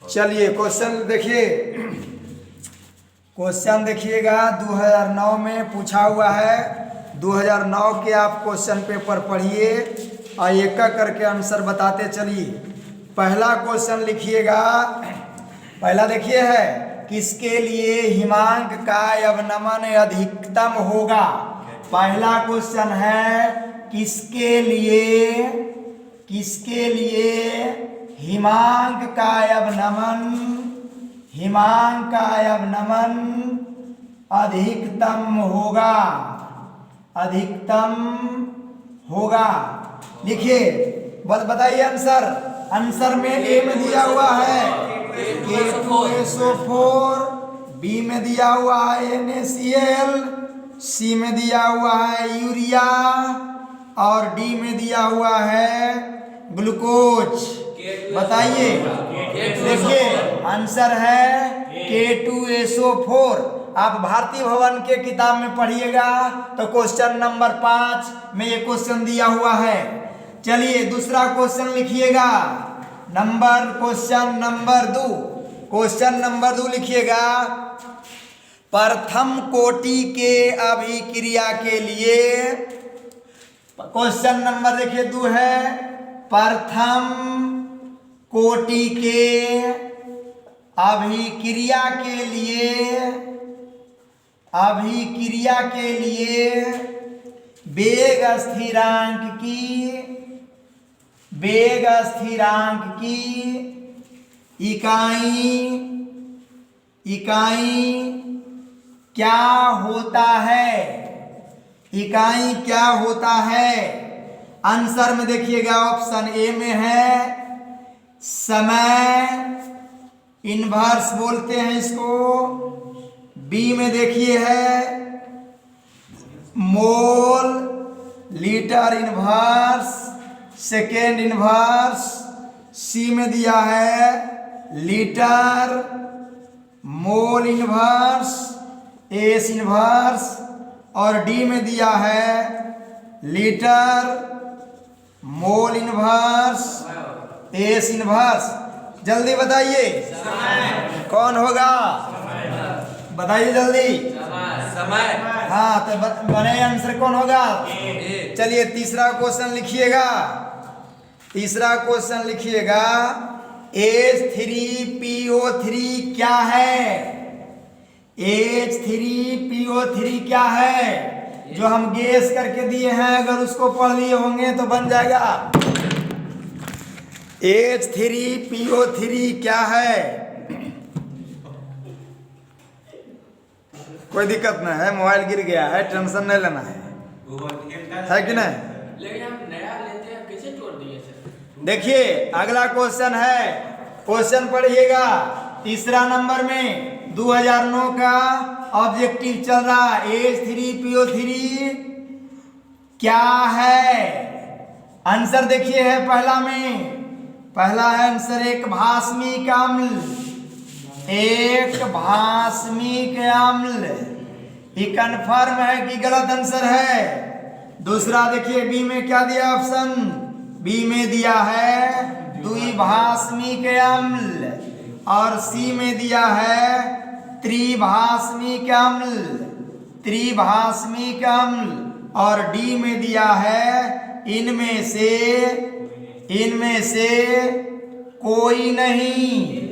चलिए क्वेश्चन देखिए, क्वेश्चन देखिएगा 2009 में पूछा हुआ है। 2009 के आप क्वेश्चन पेपर पढ़िए और एक एक करके आंसर बताते चलिए। पहला क्वेश्चन लिखिएगा, पहला देखिए है, किसके लिए हिमांक का अवनमन अधिकतम होगा। पहला क्वेश्चन है, किसके लिए हिमांक का अवनमन अधिकतम होगा। लिखिए, बताइए आंसर। आंसर में ए में दिया हुआ है K2SO4, बी में दिया हुआ है NaCl, सी में दिया हुआ है यूरिया और डी में दिया हुआ है ग्लूकोज। बताइए, देखिए आंसर है K2SO4। आप भारतीय भवन के किताब में पढ़िएगा तो क्वेश्चन नंबर 5 में ये क्वेश्चन दिया हुआ है। चलिए दूसरा क्वेश्चन लिखिएगा, क्वेश्चन नंबर 2 लिखिएगा। प्रथम कोटि के अभिक्रिया के लिए, क्वेश्चन नंबर देखिए 2 है, प्रथम कोटि के अभिक्रिया के लिए वेग स्थिरांक की इकाई क्या होता है। आंसर में देखिएगा ऑप्शन ए में है समय, इन्वर्स बोलते हैं इसको। बी में देखिए है मोल, लीटर इन्वर्स, सेकेंड इन्वर्स। सी में दिया है लीटर, मोल इन्वर्स, एस इन्वर्स और डी में दिया है लीटर, मोल इन्वर्स, एस इन्वर्स। जल्दी बताइए कौन होगा, बताइए जल्दी। समय। हाँ तो बने आंसर कौन होगा। चलिए तीसरा क्वेश्चन लिखिएगा, H3PO3 क्या है। H3PO3 क्या है, जो हम गैस करके दिए हैं, अगर उसको पढ़ लिए होंगे तो बन जाएगा। H3PO3 क्या है, कोई दिक्कत नहीं है, मोबाइल गिर गया है, टेंशन नहीं लेना है कि नहीं। लेकिन हम नया लेते हैं, कैसे तोड़ दिए सर। देखिए अगला क्वेश्चन है, क्वेश्चन पढ़िएगा तीसरा नंबर में 2009 का ऑब्जेक्टिव चल रहा है। H3PO3 क्या है। आंसर देखिए है पहला है आंसर एक भास्मिक अम्ल। ये कन्फर्म है कि गलत आंसर है। दूसरा देखिए बी में क्या दिया ऑप्शन, बी में दिया है द्विभास्मिक अम्ल और सी में दिया है त्रिभास्मिक अम्ल और डी में दिया है इनमें से कोई नहीं।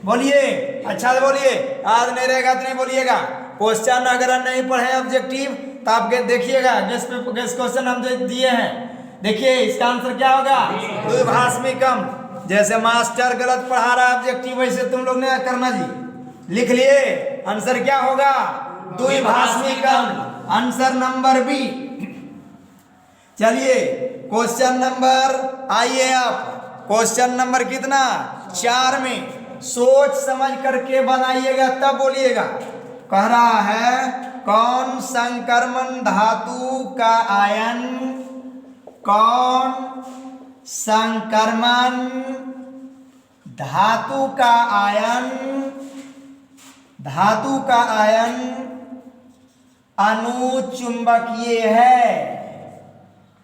बोलिए, अच्छा से बोलिए, याद नहीं रहेगा तो नहीं बोलिएगा। क्वेश्चन अगर नहीं पढ़े ऑब्जेक्टिव तो आप देखिएगा, गेस क्वेश्चन हम जो दिए हैं, देखिए इसका आंसर क्या होगा, द्विभास्मिक अम्ल। जैसे मास्टर गलत पढ़ा रहा है ऑब्जेक्टिव, वैसे तुम लोग ने करना जी। लिख लिए आंसर क्या होगा, द्विभास्मिक अम्ल। Answer number B. चलिए क्वेश्चन नंबर, आइए आप क्वेश्चन नंबर कितना 4 में सोच समझ करके बनाइएगा तब बोलिएगा। कह रहा है कौन संक्रमण धातु का आयन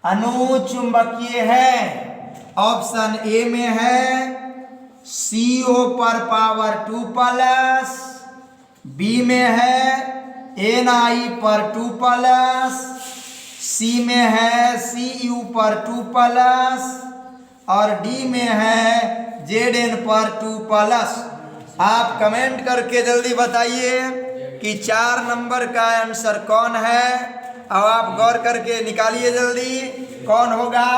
अनुचुंबकीय है। ऑप्शन ए में है CO पर पावर 2 प्लस, बी में है NI पर 2 प्लस, सी में है CU पर 2 प्लस और डी में है ZN पर 2 प्लस। आप कमेंट करके जल्दी बताइए कि 4 नंबर का आंसर कौन है। अब आप गौर करके निकालिए जल्दी कौन होगा।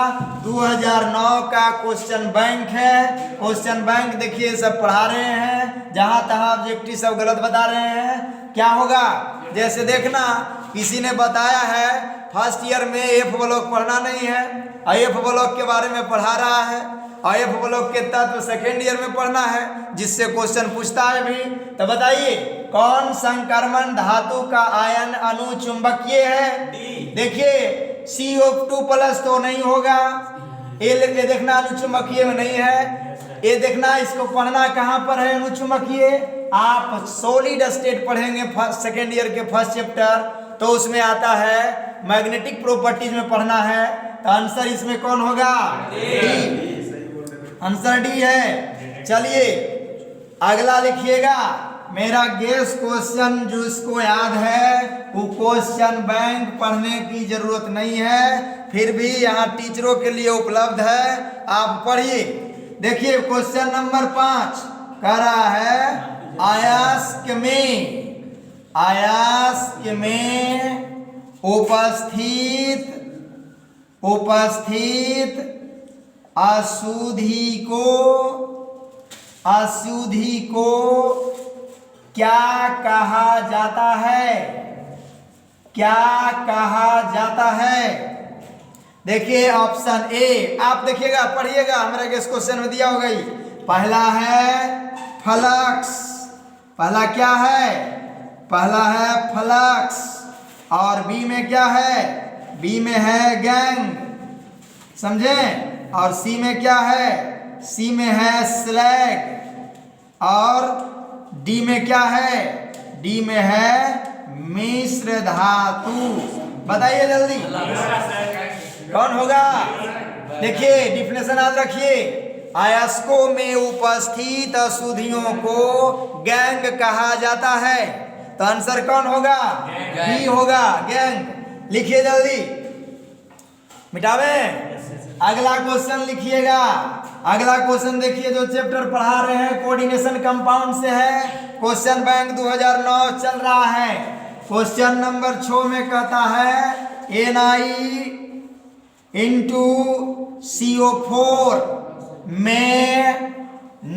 2009 का क्वेश्चन बैंक है। क्वेश्चन बैंक देखिए सब पढ़ा रहे हैं, जहां तहां ऑब्जेक्टिव सब गलत बता रहे हैं। क्या होगा जैसे देखना, किसी ने बताया है फर्स्ट ईयर में F ब्लॉक पढ़ना नहीं है, F ब्लॉक के बारे में पढ़ा रहा है, F ब्लॉक के तत्व सेकेंड ईयर में पढ़ना है, जिससे क्वेश्चन पूछता है भी। तो बताइए कौन संक्रमण धातु का आयन अणु चुंबकीय है। देखिए CO2 प्लस तो नहीं होगा, ये देखना अणु चुंबकीय में नहीं है। ये देखना इसको पढ़ना कहाँ पर है अणु चुंबकीय। आप सॉलिड स्टेट पढ़ेंगे सेकेंड ईयर के फर्स्ट चैप्टर, तो उसमें आता है मैग्नेटिक प्रॉपर्टीज में पढ़ना है। तो आंसर इसमें कौन होगा? डी। आंसर डी है। चलिए अगला लिखिएगा। मेरा गेस क्वेश्चन जिसको याद है वो क्वेश्चन बैंक पढ़ने की जरूरत नहीं है, फिर भी यहाँ टीचरों के लिए उपलब्ध है, आप पढ़िए। देखिए क्वेश्चन नंबर 5 कह रहा है अयस्क में उपस्थित अशुद्धि को क्या कहा जाता है? क्या कहा जाता है? देखिए ऑप्शन ए, आप देखिएगा पढ़िएगा, हमारे इस क्वेश्चन में दिया होगा ही। पहला है फ्लक्स, पहला क्या है? पहला है फ्लक्स। और बी में क्या है? बी में है गैंग, समझे? और सी में क्या है? सी में है स्लैग। और डी में क्या है? डी में है मिश्र धातु। बताइए जल्दी कौन होगा? देखिए डिफिनेशन याद रखिए, अयस्कों में उपस्थित अशुद्धियों को गैंग कहा जाता है। तो आंसर कौन होगा? बी होगा, गैंग। लिखिए जल्दी, मिटावे। अगला क्वेश्चन लिखिएगा। अगला क्वेश्चन देखिए जो चैप्टर पढ़ा रहे हैं कोऑर्डिनेशन कंपाउंड से है। क्वेश्चन बैंक 2009 चल रहा है। क्वेश्चन नंबर 6 में कहता है Na इंटू CO4 में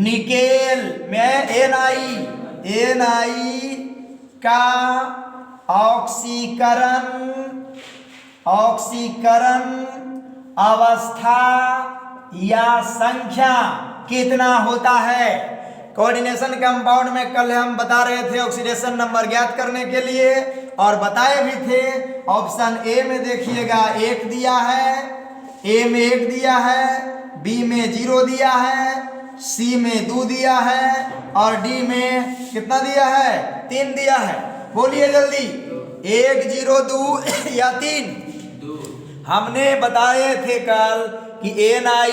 निकेल में Na का ऑक्सीकरण अवस्था या संख्या कितना होता है? कोऑर्डिनेशन कंपाउंड में कल हम बता रहे थे ऑक्सीडेशन नंबर ज्ञात करने के लिए, और बताए भी थे। ऑप्शन ए में देखिएगा 1 दिया है, ए में 1 दिया है, बी में 0 दिया है, सी में 2 दिया है और डी में कितना दिया है? 3 दिया है। बोलिए जल्दी, 1 0 2 या 3? हमने बताए थे कल कि Na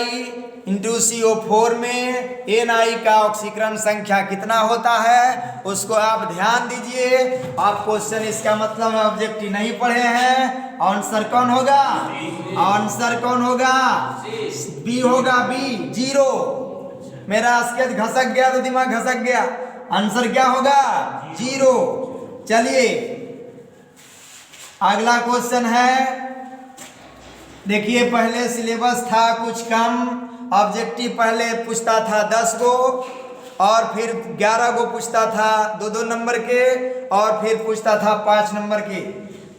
इंटू CO4 में Na का ऑक्सीकरण संख्या कितना होता है, उसको आप ध्यान दीजिए। आप क्वेश्चन इसका मतलब ऑब्जेक्टिव नहीं पढ़े हैं। आंसर कौन होगा? आंसर कौन होगा? बी होगा, बी 0। मेरा स्केच घसक गया तो दिमाग घसक गया। आंसर क्या होगा? 0। चलिए अगला क्वेश्चन है। देखिए पहले सिलेबस था कुछ कम, ऑब्जेक्टिव पहले पूछता था 10 गो और फिर 11 गो पूछता था 2-2 नंबर के, और फिर पूछता था 5 नंबर के।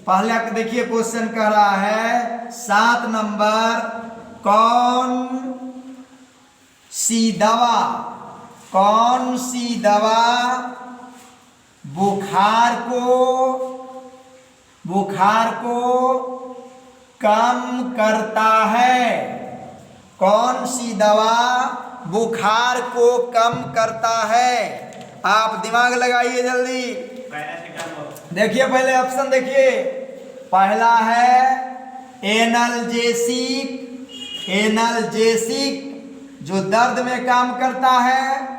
पहले देखिए क्वेश्चन कह रहा है 7 नंबर, कौन सी दवा बुखार को कम करता है? कौन सी दवा बुखार को कम करता है? आप दिमाग लगाइए जल्दी। देखिए पहले ऑप्शन देखिए, पहला है एनाल्जेसिक, एनाल्जेसिक जो दर्द में काम करता है।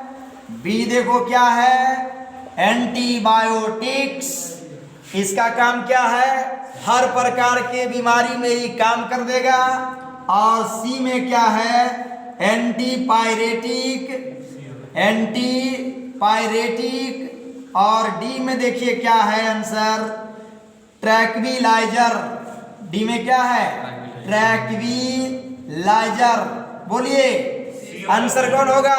बी देखो क्या है, एंटीबायोटिक्स, इसका काम क्या है, हर प्रकार के बीमारी में ही काम कर देगा। और सी में क्या है, एंटीपायरेटिक, एंटीपायरेटिक। और डी में देखिए क्या है आंसर, ट्रैक्विलाइजर। डी में क्या है, ट्रैक्विलाइजर। बोलिए आंसर कौन होगा,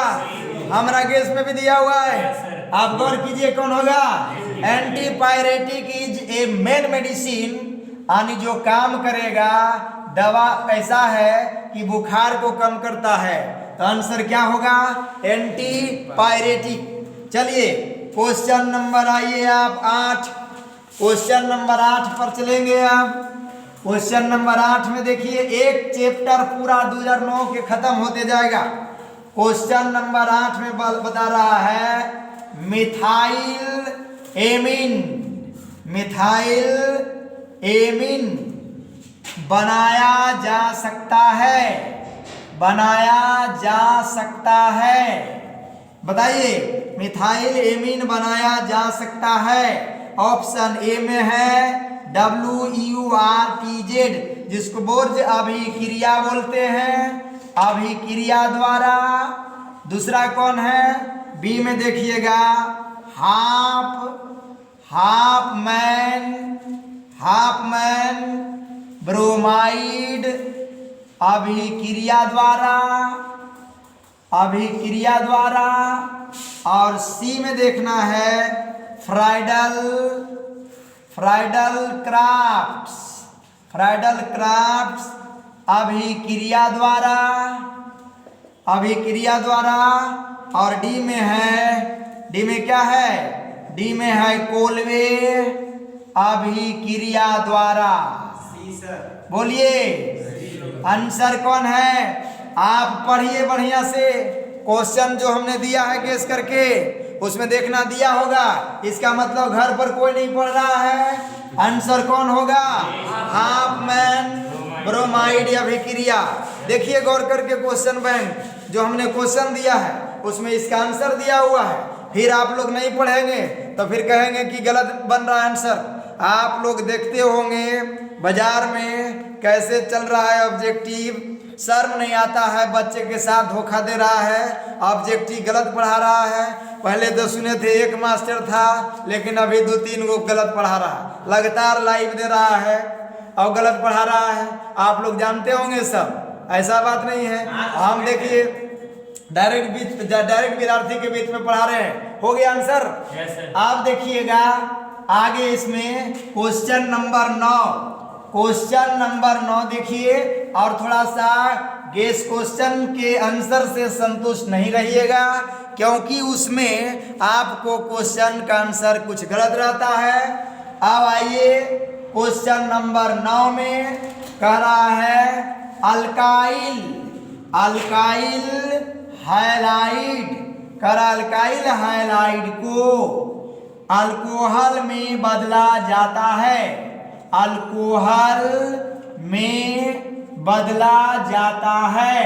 हमारा गेस में भी दिया हुआ है, आप गौर कीजिए कौन होगा। Antipyretic is a main medicine, यानी जो काम करेगा, दवा ऐसा है कि बुखार को कम करता है। तो आंसर क्या होगा, एंटीपायरेटिक। चलिए क्वेश्चन नंबर आइए आप 8, क्वेश्चन नंबर 8 पर चलेंगे आप। क्वेश्चन नंबर 8 में देखिए एक चैप्टर पूरा 2009 के खत्म होते जाएगा। क्वेश्चन नंबर 8 में बता रहा है मिथाइल एमीन, मिथाइल एमीन बनाया जा सकता है, बनाया जा सकता है। बताइए मिथाइल एमीन बनाया जा सकता है। ऑप्शन ए में है WURTZ, जिसको बोर्ज अभिक्रिया बोलते हैं, अभिक्रिया द्वारा। दूसरा कौन है, बी में देखिएगा हाफमैन ब्रोमाइड अभिक्रिया द्वारा, अभिक्रिया द्वारा। और सी में देखना है फ्राइडल क्राफ्ट्स अभिक्रिया द्वारा, अभिक्रिया द्वारा। और डी में है, डी में क्या है, डी में है कोलवे अभिक्रिया द्वारा। बोलिए आंसर कौन है, आप पढ़िए बढ़िया से। क्वेश्चन जो हमने दिया है गेस करके, उसमें देखना दिया होगा, इसका मतलब घर पर कोई नहीं पढ़ रहा है। आंसर कौन होगा, हाफमैन ब्रोमाइड अभिक्रिया। देखिए गौर करके क्वेश्चन बैंक जो हमने क्वेश्चन दिया है उसमें इसका आंसर दिया हुआ है। फिर आप लोग नहीं पढ़ेंगे तो फिर कहेंगे कि गलत बन रहा है आंसर। आप लोग देखते होंगे बाजार में कैसे चल रहा है ऑब्जेक्टिव, शर्म नहीं आता है, बच्चे के साथ धोखा दे रहा है, ऑब्जेक्टिव गलत पढ़ा रहा है। पहले तो सुने थे एक मास्टर था, लेकिन अभी 2-3 को गलत पढ़ा रहा है, लगातार लाइव दे रहा है और गलत पढ़ा रहा है। आप लोग जानते होंगे सब, ऐसा बात नहीं है। हम देखिए डायरेक्ट विद्यार्थी के बीच में पढ़ा रहे हैं। हो गया आंसर? आप देखिएगा आगे इसमें क्वेश्चन नंबर 9, क्वेश्चन नंबर 9 देखिए, और थोड़ा सा गेस क्वेश्चन के आंसर से संतुष्ट नहीं रहिएगा, क्योंकि उसमें आपको क्वेश्चन का आंसर कुछ गलत रहता है। अब आइए क्वेश्चन नंबर 9 में कह रहा है अल्काइल हैलाइड, अल्काइल हैलाइड को अल्कोहल में बदला जाता है, अल्कोहल में बदला जाता है।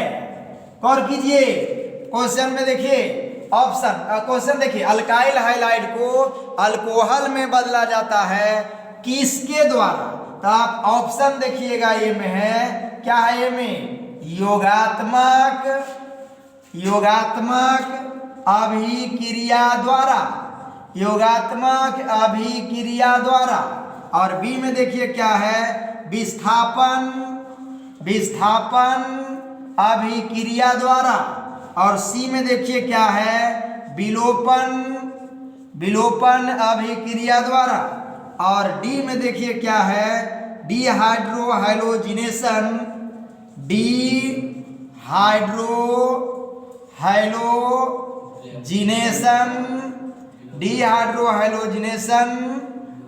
गौर कीजिए क्वेश्चन में, देखिए ऑप्शन, क्वेश्चन देखिए अल्काइल हैलाइड को अल्कोहल में बदला जाता है किसके द्वारा? तो आप ऑप्शन देखिएगा, ये में है क्या है, ये में योगात्मक अभिक्रिया द्वारा, योगात्मक अभिक्रिया द्वारा। और बी में देखिए क्या है, विस्थापन अभिक्रिया द्वारा। और सी में देखिए क्या है, विलोपन अभिक्रिया द्वारा। और डी में देखिए क्या है, डिहाइड्रोहाइलोजिनेशन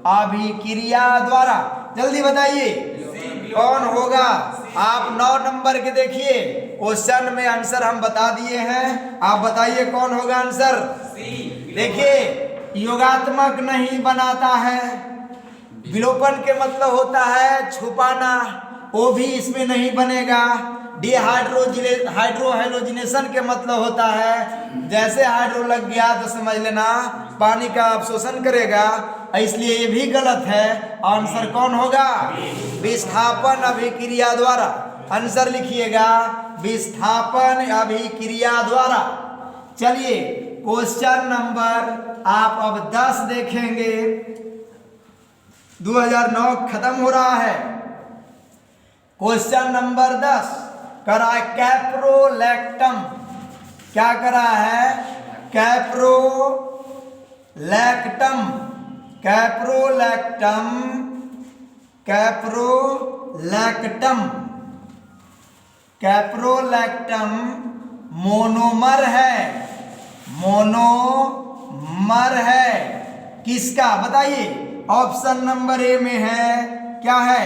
अभिक्रिया द्वारा। जल्दी बताइए कौन होगा? आप 9 नंबर के देखिए क्वेश्चन में आंसर हम बता दिए हैं, आप बताइए कौन होगा आंसर? देखिए योगात्मक नहीं बनाता है, विलोपन के मतलब होता है छुपाना, वो भी इसमें नहीं बनेगा। हाइड्रोहेलोजिनेशन के मतलब होता है जैसे हाइड्रो लग गया तो समझ लेना पानी का अवशोषण करेगा, इसलिए ये भी गलत है। आंसर कौन होगा? विस्थापन अभिक्रिया द्वारा। आंसर लिखिएगा विस्थापन अभिक्रिया द्वारा। चलिए क्वेश्चन नंबर आप अब 10 देखेंगे। 2009 खत्म हो रहा है। क्वेश्चन नंबर 10 करा है कैप्रोलैक्टम। क्या करा है? Caprolactam. Caprolactam caprolactam caprolactam monomer है। मोनोमर है किसका बताइए? ऑप्शन नंबर ए में है क्या है?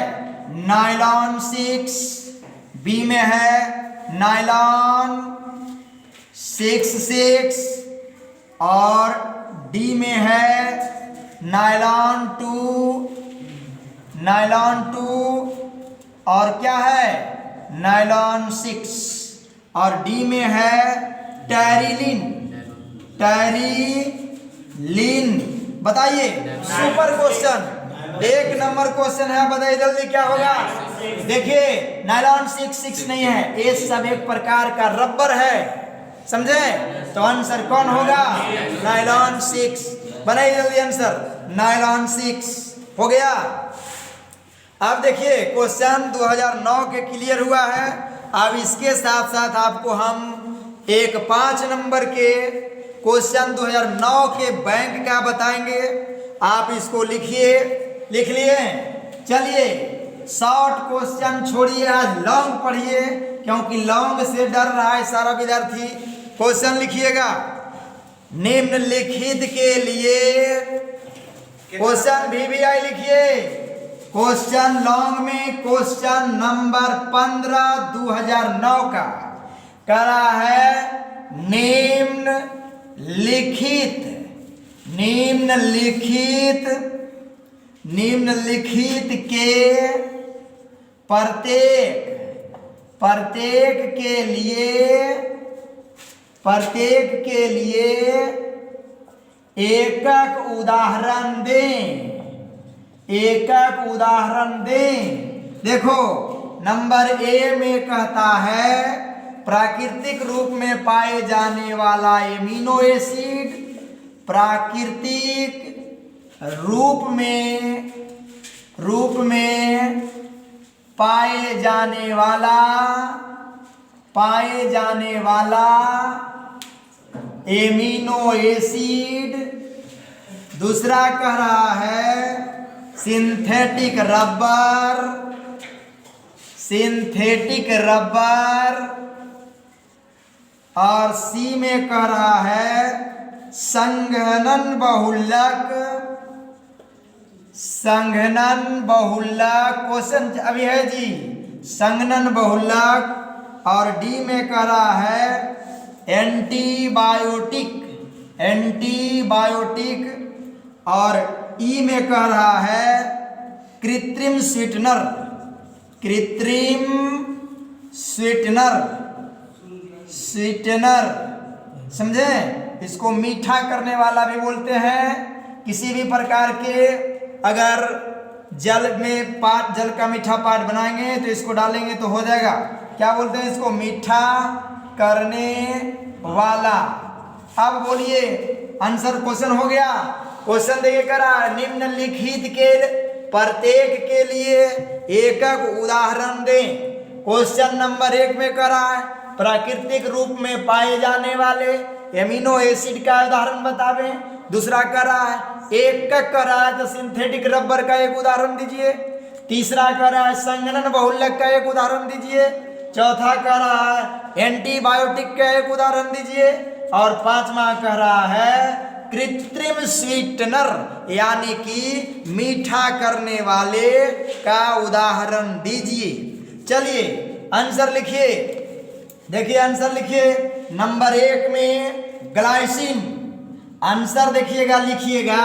नायलॉन 6, बी में है नायलॉन 6 और डी में है नायलॉन 2 और क्या है? नायलॉन 6 और डी में है टेरिलिन। बताइए सुपर क्वेश्चन, 1 नंबर क्वेश्चन है। बताइए जल्दी क्या होगा? देखिए नायलॉन 6 नहीं है, ये सब एक प्रकार का रबर है, समझे? तो आंसर कौन होगा? नायलॉन 6। बनाइए जल्दी आंसर। नायलॉन 6 हो गया। अब देखिए क्वेश्चन 2009 के क्लियर हुआ है। अब इसके साथ साथ आपको हम एक 5 नंबर के क्वेश्चन 2009 के बैंक का बताएंगे। आप इसको लिखिए। लिख लिए? चलिए शॉर्ट क्वेश्चन छोड़िए, आज लॉन्ग पढ़िए, क्योंकि लॉन्ग से डर रहा है सारा विद्यार्थी। क्वेश्चन लिखिएगा। निम्नलिखित के लिए क्वेश्चन VVI लिखिए। क्वेश्चन लॉन्ग में क्वेश्चन नंबर 15 2009 का करा है निम्नलिखित के प्रत्येक के लिए एकक उदाहरण दें। देखो नंबर ए में कहता है प्राकृतिक रूप में पाए जाने वाला एमिनो एसिड, प्राकृतिक रूप में पाए जाने वाला एमिनो एसिड। दूसरा कह रहा है सिंथेटिक रबर और सी में कह रहा है संघनन बहुलक। क्वेश्चन अभी है जी संघनन बहुलक। और डी में कह रहा है एंटीबायोटिक और ई में कह रहा है कृत्रिम स्वीटनर। समझे? इसको मीठा करने वाला भी बोलते हैं। किसी भी प्रकार के अगर जल का मीठा पाठ बनाएंगे तो इसको डालेंगे तो हो जाएगा। क्या बोलते हैं इसको? मीठा करने वाला। अब बोलिए आंसर। क्वेश्चन हो गया। क्वेश्चन देखिए करा निम्नलिखित के प्रत्येक के लिए एकक उदाहरण दें। क्वेश्चन नंबर 1 में करा है प्राकृतिक रूप में पाए जाने वाले एमिनो एसिड का उदाहरण बतावे। दूसरा करा है एकक करा है तो सिंथेटिक रबर का एक उदाहरण दीजिए। तीसरा करा है संघनन बहुलक का एक उदाहरण दीजिए। चौथा कह रहा है एंटीबायोटिक का एक उदाहरण दीजिए। और 5वां कह रहा है कृत्रिम स्वीटनर यानी कि मीठा करने वाले का उदाहरण दीजिए। चलिए आंसर लिखिए। देखिए आंसर लिखिए। नंबर 1 में ग्लाइसिन। आंसर देखिएगा, लिखिएगा।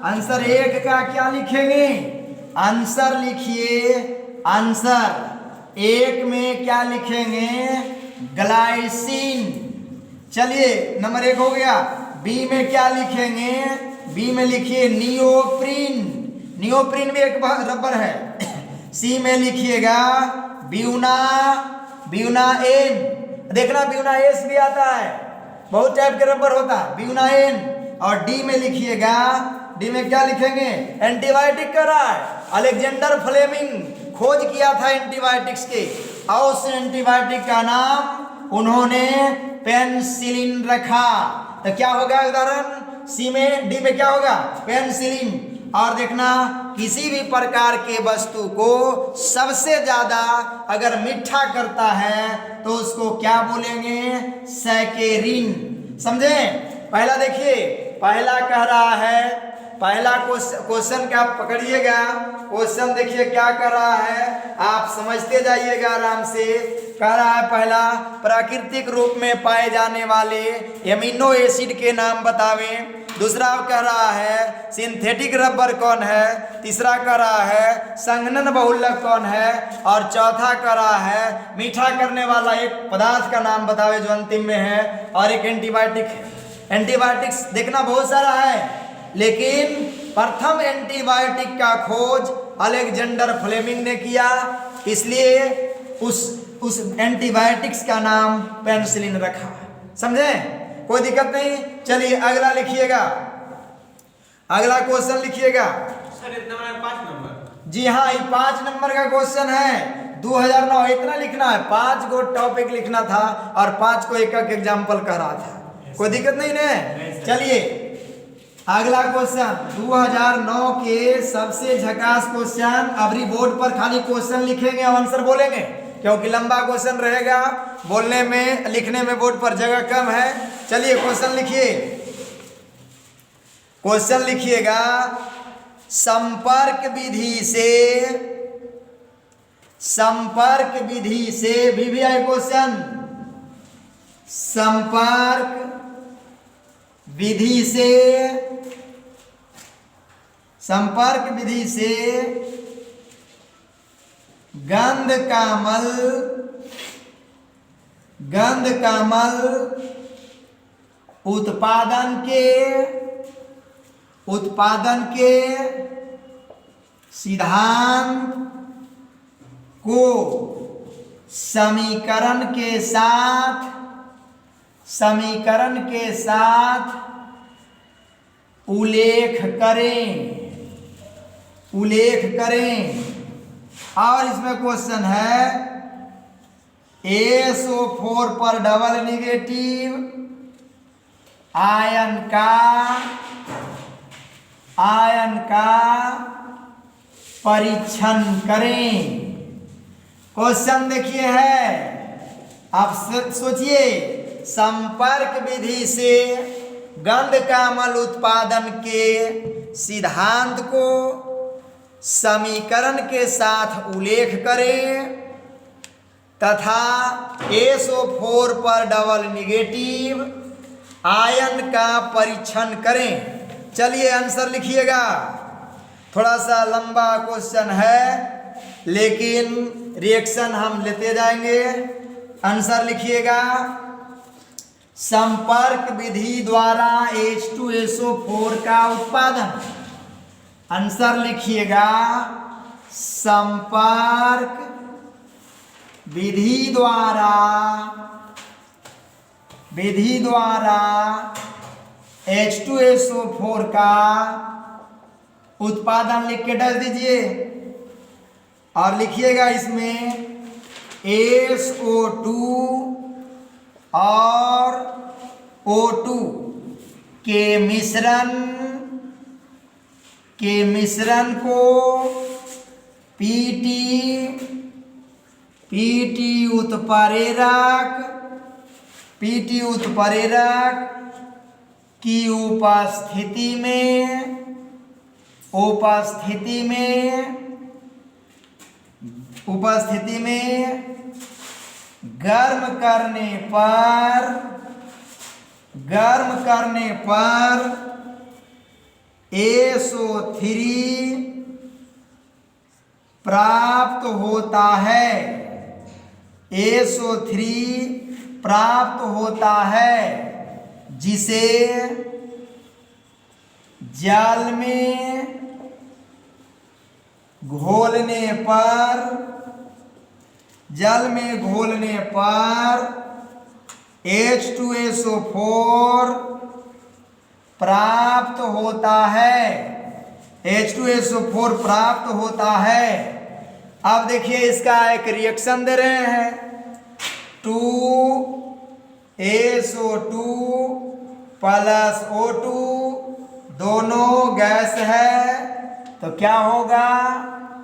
आंसर 1 का क्या लिखेंगे? आंसर लिखिए। आंसर एक में क्या लिखेंगे? ग्लाइसिन। चलिए नंबर 1 हो गया। बी में क्या लिखेंगे? बी में लिखिए नियोप्रीन। नियोप्रीन भी एक रबर है। सी में लिखिएगा ब्यूनाएन। देखना ब्यूनाएस भी आता है, बहुत टाइप के रबर होता है, ब्यूनाएन। और डी में लिखिएगा, डी में क्या लिखेंगे? एंटीबायोटिक कर रहा है। अलेक्जेंडर फ्लेमिंग खोज किया था एंटीबायोटिक्स के, और उस एंटीबायोटिक का नाम उन्होंने पेनिसिलिन रखा। तो क्या होगा उदाहरण? सी में, डी में क्या होगा? पेनिसिलिन। और देखना किसी भी प्रकार के वस्तु को सबसे ज्यादा अगर मीठा करता है तो उसको क्या बोलेंगे? सैकेरिन। समझे? पहला देखिए, पहला कह रहा है, पहला क्वेश्चन क्या पकड़िएगा। क्वेश्चन देखिए क्या कर रहा है, आप समझते जाइएगा आराम से। कह रहा है पहला, प्राकृतिक रूप में पाए जाने वाले एमिनो एसिड के नाम बतावें। दूसरा कह रहा है सिंथेटिक रबर कौन है। तीसरा कह रहा है संघनन बहुलक कौन है। और चौथा कह रहा है मीठा करने वाला एक पदार्थ का नाम बतावे जो अंतिम में है। और एक एंटीबायोटिक है। एंटीबायोटिक्स देखना बहुत सारा है, लेकिन प्रथम एंटीबायोटिक का खोज अलेक्जेंडर फ्लेमिंग ने किया, इसलिए उस एंटीबायोटिक्स का नाम पेनिसिलिन रखा। समझे? कोई दिक्कत नहीं। चलिए अगला लिखिएगा, अगला क्वेश्चन लिखिएगा। सर इतना बड़ा 5 नंबर? जी हाँ, ये 5 नंबर का क्वेश्चन है। 2009 इतना लिखना है, 5 गो टॉपिक लिखना था और 5 को एक एक एग्जाम्पल कह रहा था। कोई दिक्कत नहीं ना? चलिए अगला क्वेश्चन 2009 के सबसे झकास क्वेश्चन। अभी बोर्ड पर खाली क्वेश्चन लिखेंगे और आंसर बोलेंगे, क्योंकि लंबा क्वेश्चन रहेगा, बोलने में लिखने में बोर्ड पर जगह कम है। चलिए क्वेश्चन लिखिए। क्वेश्चन लिखिएगा, संपर्क विधि से भी आए क्वेश्चन। संपर्क विधि से गंध का मल उत्पादन के सिद्धांत को समीकरण के साथ उल्लेख करें। और इसमें क्वेश्चन है SO4 पर डबल नेगेटिव आयन का परीक्षण करें। क्वेश्चन देखिए है, आप सोचिए, संपर्क विधि से गंध का मल उत्पादन के सिद्धांत को समीकरण के साथ उल्लेख करें तथा SO4 पर डबल नेगेटिव आयन का परीक्षण करें। चलिए आंसर लिखिएगा। थोड़ा सा लंबा क्वेश्चन है, लेकिन रिएक्शन हम लेते जाएंगे। आंसर लिखिएगा, संपर्क विधि द्वारा H2SO4 का उत्पादन। आंसर लिखिएगा, संपर्क विधि द्वारा H2SO4 का उत्पादन लिख के डाल दीजिए। और लिखिएगा इसमें SO2 और O2 के मिश्रण को पीटी उत्प्रेरक की उपस्थिति में गर्म करने पर SO3 प्राप्त होता है। SO3 प्राप्त होता है, जिसे जल में घोलने पर H2SO4 प्राप्त होता है, H2SO4 प्राप्त होता है। अब देखिए इसका एक रिएक्शन दे रहे हैं, 2SO2 प्लस O2 दोनों गैस है, तो क्या होगा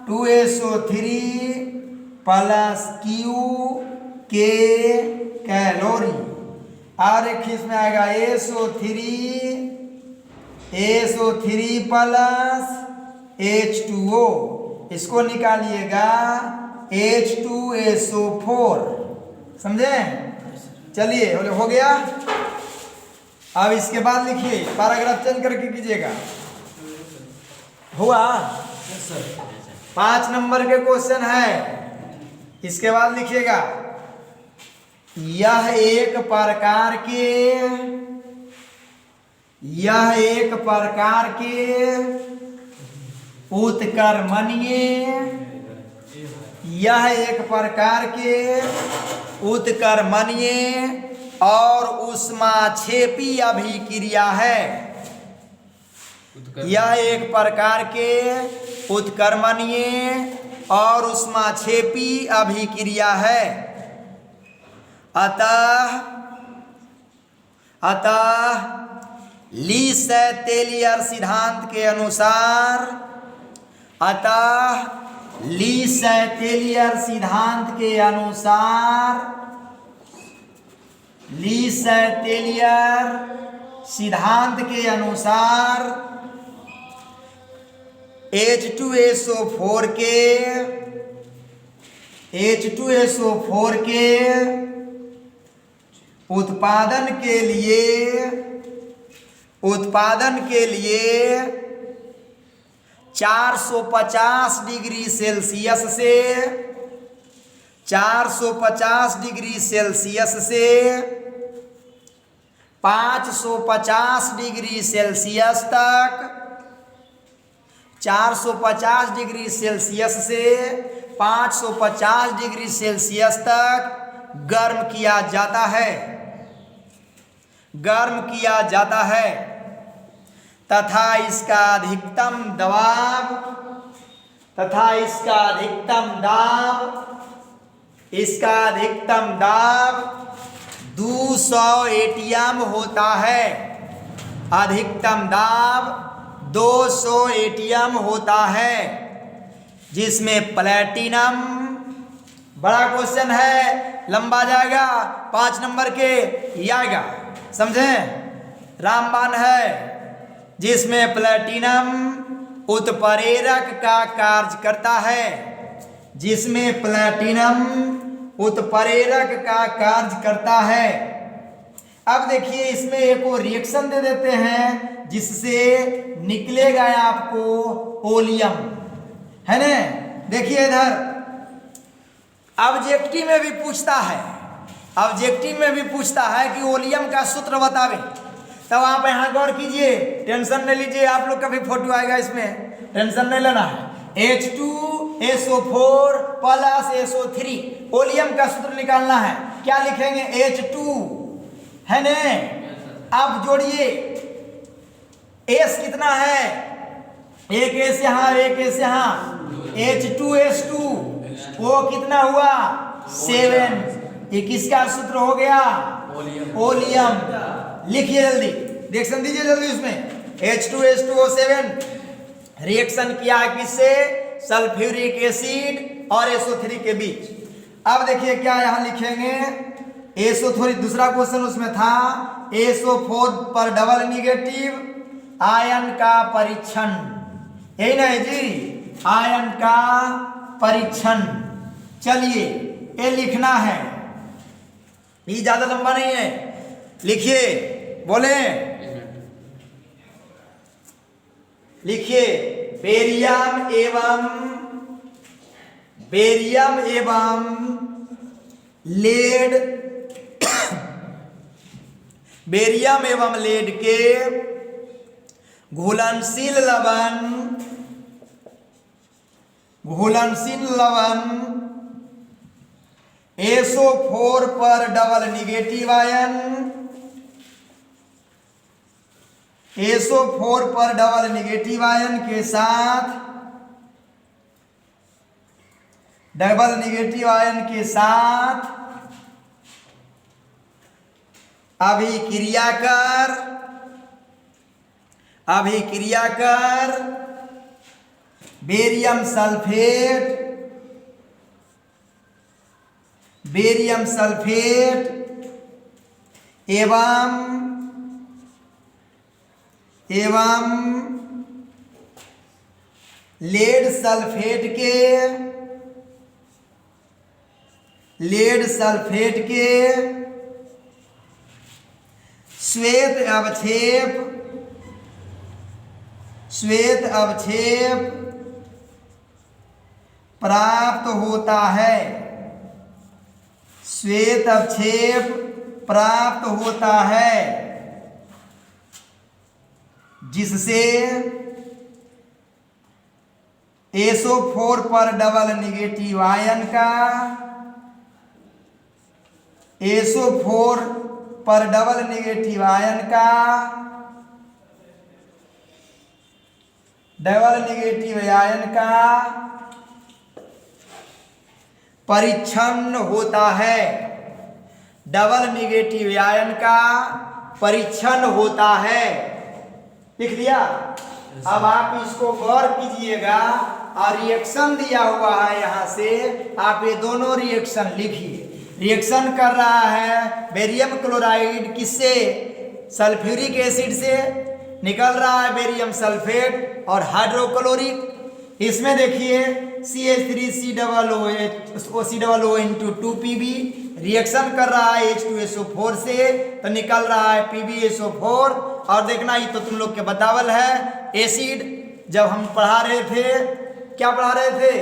2SO3 प्लस Q के कैलोरी। और एक इसमें आएगा SO3 प्लस H2O, इसको निकालिएगा H2SO4, समझे? चलिए हो गया। अब इसके बाद लिखिए, पैराग्राफ चेंज करके कीजिएगा। हुआ 5 नंबर के क्वेश्चन है। इसके बाद लिखिएगा, यह एक प्रकार के उत्कर्मणीय और ऊष्माक्षेपी अभिक्रिया है। यह एक प्रकार के उत्कर्मणीय और ऊष्माक्षेपी अभिक्रिया है। अतः ली सैटेलियर सिद्धांत के अनुसार H2SO4 के उत्पादन के लिए 450 डिग्री सेल्सियस से 550 डिग्री सेल्सियस तक 450 डिग्री सेल्सियस से 550 डिग्री सेल्सियस तक गर्म किया जाता है तथा इसका अधिकतम दाब 200 एटीएम होता है। अधिकतम दाब 200 एटीएम होता है, जिसमें प्लैटिनम, बड़ा क्वेश्चन है, लंबा जाएगा, 5 नंबर के ये आएगा, समझे? रामबाण है, जिसमें प्लैटिनम उत्प्रेरक का कार्य करता है। अब देखिए इसमें एक और रिएक्शन दे देते हैं, जिससे निकलेगा आपको ओलियम, है ना? देखिए इधर ऑब्जेक्टिव में भी पूछता है कि ओलियम का सूत्र बतावे, तब आप यहाँ गौर कीजिए, टेंशन नहीं लीजिए, आप लोग का भी फोटो आएगा, इसमें टेंशन नहीं लेना है। H2SO4 प्लस SO3 ओलियम का सूत्र निकालना है। क्या लिखेंगे? H2, है ना? अब जोड़िए, S कितना है? एक S यहाँ, एक S यहाँ, H2S2, O कितना हुआ? 7। ये किसका सूत्र हो गया? ओलियम। लिखिए जल्दी, रिएक्शन दीजिए जल्दी उसमें। H2S2O7 रिएक्शन किया किससे? सल्फ्यूरिक एसिड और SO3 के बीच। अब देखिए क्या यहाँ लिखेंगे, SO3 दूसरा क्वेश्चन उसमें था, SO4 पर डबल निगेटिव आयन का परीक्षण, यही नहीं जी, आयन का परीक्षण। चलिए ये लिखना है, ये ज्यादा लंबा नहीं है, लिखिए, बोले, लिखिए, बेरियम एवं लेड बेरियम एवं लेड के घुलनशील लवण SO4 पर डबल निगेटिव आयन, SO4 पर डबल निगेटिव आयन के साथ डबल निगेटिव आयन के साथ अभिक्रिया कर बेरियम सल्फेट एवं लेड सल्फेट के श्वेत अवक्षेप प्राप्त होता है, श्वेत अवक्षेप प्राप्त होता है, जिससे SO4 पर डबल निगेटिव आयन का SO4 पर डबल निगेटिव आयन का परीक्षण होता है, डबल निगेटिव आयन का परीक्षण होता है। लिख लिया। अब आप इसको गौर कीजिएगा और रिएक्शन दिया हुआ है यहाँ से, आप ये दोनों रिएक्शन लिखिए। रिएक्शन कर रहा है बेरियम क्लोराइड किससे? सल्फ्यूरिक एसिड से। निकल रहा है बेरियम सल्फेट और हाइड्रोक्लोरिक। इसमें देखिए CH3COO इंटू 2Pb रिएक्शन कर रहा है H2SO4 से, तो निकल रहा है PbSO4। और देखना ही तो तुम लोग के बतावल है एसिड। जब हम पढ़ा रहे थे, क्या पढ़ा रहे थे?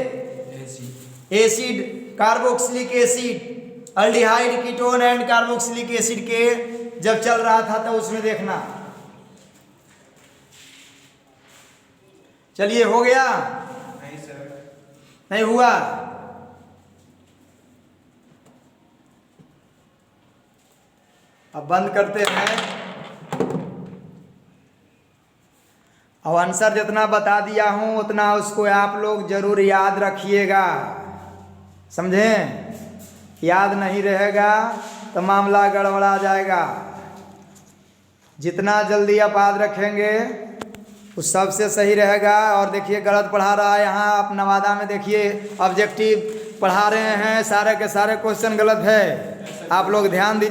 Acid, carboxylic acid, aldehyde, ketone and carboxylic acid के जब चल रहा था तो उसमें देखना। चलिए, हो गया? नहीं सर, नहीं हुआ? अब बंद करते हैं। अब आंसर जितना बता दिया हूं उतना उसको आप लोग जरूर याद रखिएगा, समझें? याद नहीं रहेगा तो मामला गड़बड़ा जाएगा। जितना जल्दी आप याद रखेंगे उस सबसे सही रहेगा। और देखिए गलत पढ़ा रहा है यहाँ, आप नवादा में देखिए ऑब्जेक्टिव पढ़ा रहे हैं, सारे के सारे क्वेश्चन गलत है। आप लोग ध्यान दीजिए।